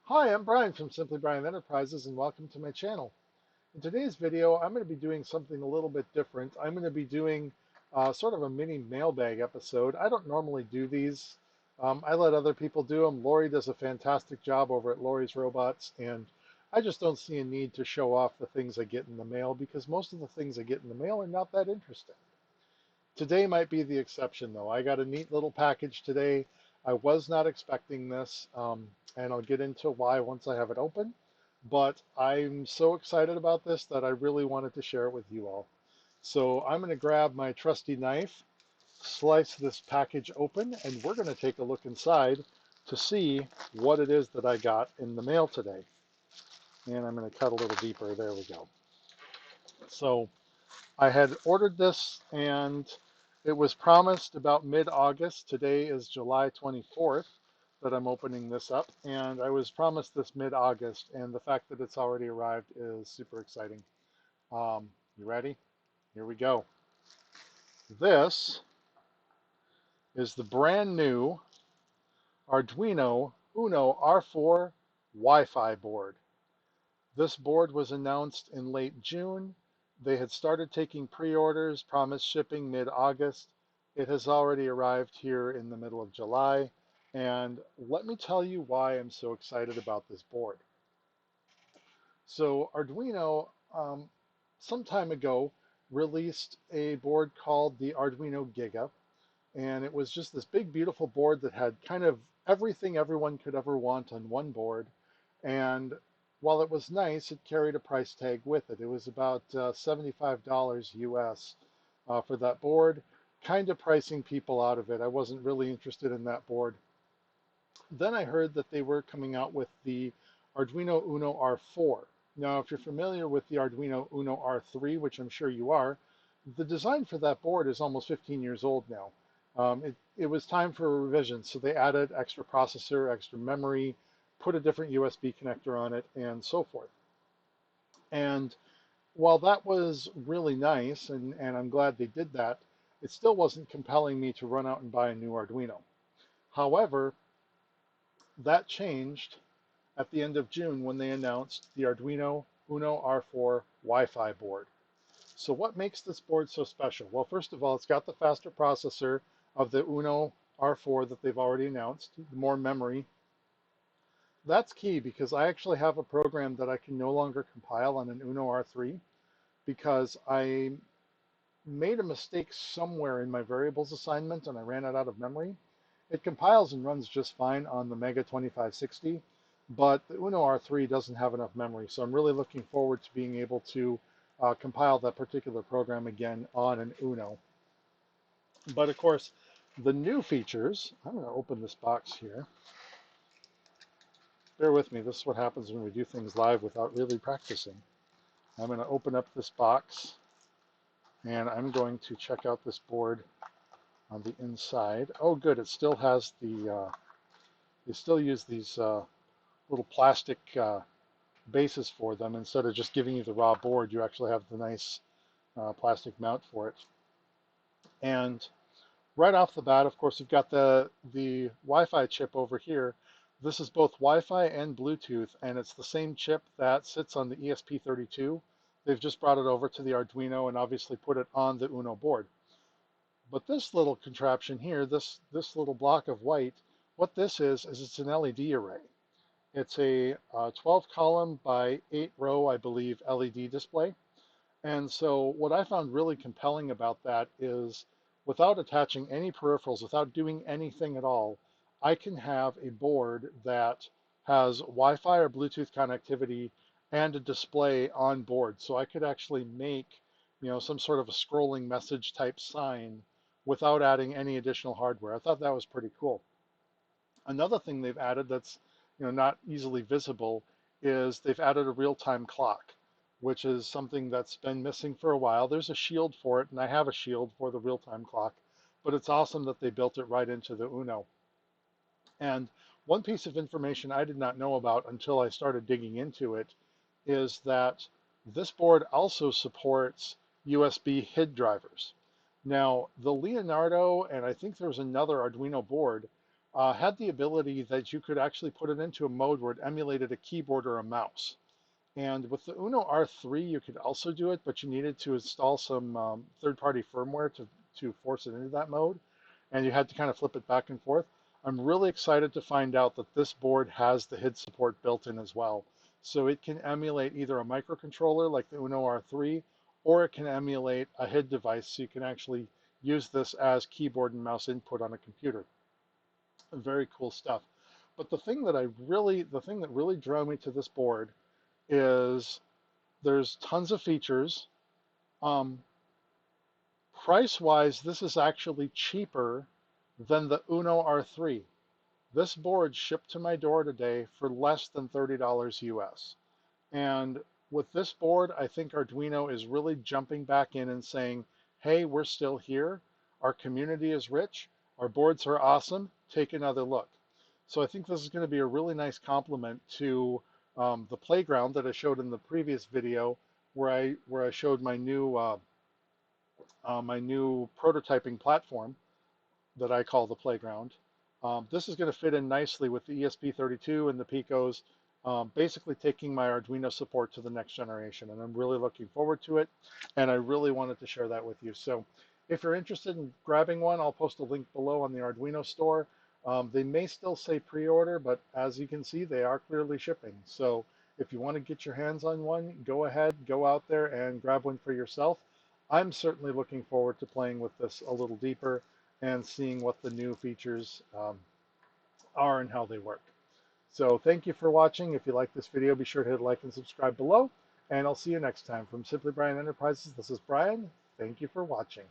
Hi, I'm Brian from Simply Brian Enterprises and welcome to my channel. In today's video, I'm going to be doing something a little bit different. I'm going to be doing sort of a mini mailbag episode. I don't normally do these. I let other people do them. Lori does a fantastic job over at Lori's Robots, and I just don't see a need to show off the things I get in the mail because most of the things I get in the mail are not that interesting. Today might be the exception, though. I got a neat little package today. I was not expecting this, and I'll get into why once I have it open. But I'm so excited about this that I really wanted to share it with you all. So I'm going to grab my trusty knife, slice this package open, and we're going to take a look inside to see what it is that I got in the mail today. And I'm going to cut a little deeper. There we go. So I had ordered this and it was promised about mid-August. Today is July 24th that I'm opening this up, and I was promised this mid-August, and the fact that it's already arrived is super exciting. You ready? Here we go. This is the brand new Arduino Uno R4 Wi-Fi board. This board was announced in late June. They had started taking pre-orders, promised shipping mid-August. It has already arrived here in the middle of July. And let me tell you why I'm so excited about this board. So Arduino, some time ago, released a board called the Arduino Giga. And it was just this big, beautiful board that had kind of everything everyone could ever want on one board. And while it was nice, it carried a price tag with it. It was about $75 US for that board, kind of pricing people out of it. I wasn't really interested in that board. Then I heard that they were coming out with the Arduino Uno R4. Now, if you're familiar with the Arduino Uno R3, which I'm sure you are, the design for that board is almost 15 years old now. It was time for a revision, so they added extra processor, extra memory, put a different USB connector on it, and so forth. And while that was really nice, and I'm glad they did that, it still wasn't compelling me to run out and buy a new Arduino. However, that changed at the end of June when they announced the Arduino Uno R4 Wi-Fi board. So what makes this board so special? Well, first of all, it's got the faster processor of the Uno R4 that they've already announced, more memory. That's key because I actually have a program that I can no longer compile on an Uno R3 because I made a mistake somewhere in my variables assignment and I ran it out of memory. It compiles and runs just fine on the Mega 2560, but the Uno R3 doesn't have enough memory. So I'm really looking forward to being able to compile that particular program again on an Uno. But of course, the new features, I'm going to open this box here. Bear with me, this is what happens when we do things live without really practicing. I'm going to open up this box and I'm going to check out this board on the inside. Oh, good, it still has the, they still use these little plastic bases for them. Instead of just giving you the raw board, you actually have the nice plastic mount for it. And right off the bat, of course, you've got the Wi-Fi chip over here. This is both Wi-Fi and Bluetooth, and it's the same chip that sits on the ESP32. They've just brought it over to the Arduino and obviously put it on the Uno board. But this little contraption here, this little block of white, what this is it's an LED array. It's a 12 column by 8 row, I believe, LED display. And so what I found really compelling about that is without attaching any peripherals, without doing anything at all, I can have a board that has Wi-Fi or Bluetooth connectivity and a display on board. So I could actually make, some sort of a scrolling message type sign without adding any additional hardware. I thought that was pretty cool. Another thing they've added that's not easily visible is they've added a real-time clock, which is something that's been missing for a while. There's a shield for it, and I have a shield for the real-time clock, but it's awesome that they built it right into the Uno. And one piece of information I did not know about until I started digging into it is that this board also supports USB HID drivers. Now, the Leonardo, and I think there's another Arduino board, had the ability that you could actually put it into a mode where it emulated a keyboard or a mouse. And with the Uno R3, you could also do it, but you needed to install some third-party firmware to force it into that mode, and you had to kind of flip it back and forth. I'm really excited to find out that this board has the HID support built in as well. So it can emulate either a microcontroller like the Uno R3, or it can emulate a HID device, so you can actually use this as keyboard and mouse input on a computer. Very cool stuff. But the thing that really drew me to this board is there's tons of features. Um, Price-wise, this is actually cheaper than the Uno R3. This board shipped to my door today for less than $30 US. And with this board, I think Arduino is really jumping back in and saying, hey, we're still here. Our community is rich. Our boards are awesome. Take another look. So I think this is going to be a really nice complement to the playground that I showed in the previous video, where I showed my new prototyping platform that I call the playground. This is going to fit in nicely with the ESP32 and the Picos, basically taking my Arduino support to the next generation. And I'm really looking forward to it. And I really wanted to share that with you. So if you're interested in grabbing one, I'll post a link below on the Arduino store. They may still say pre-order, but as you can see, they are clearly shipping. So if you want to get your hands on one, go ahead, go out there and grab one for yourself. I'm certainly looking forward to playing with this a little deeper and seeing what the new features are and how they work. So thank you for watching. If you like this video, be sure to hit like and subscribe below. And I'll see you next time. From Simply Brian Enterprises, this is Brian. Thank you for watching.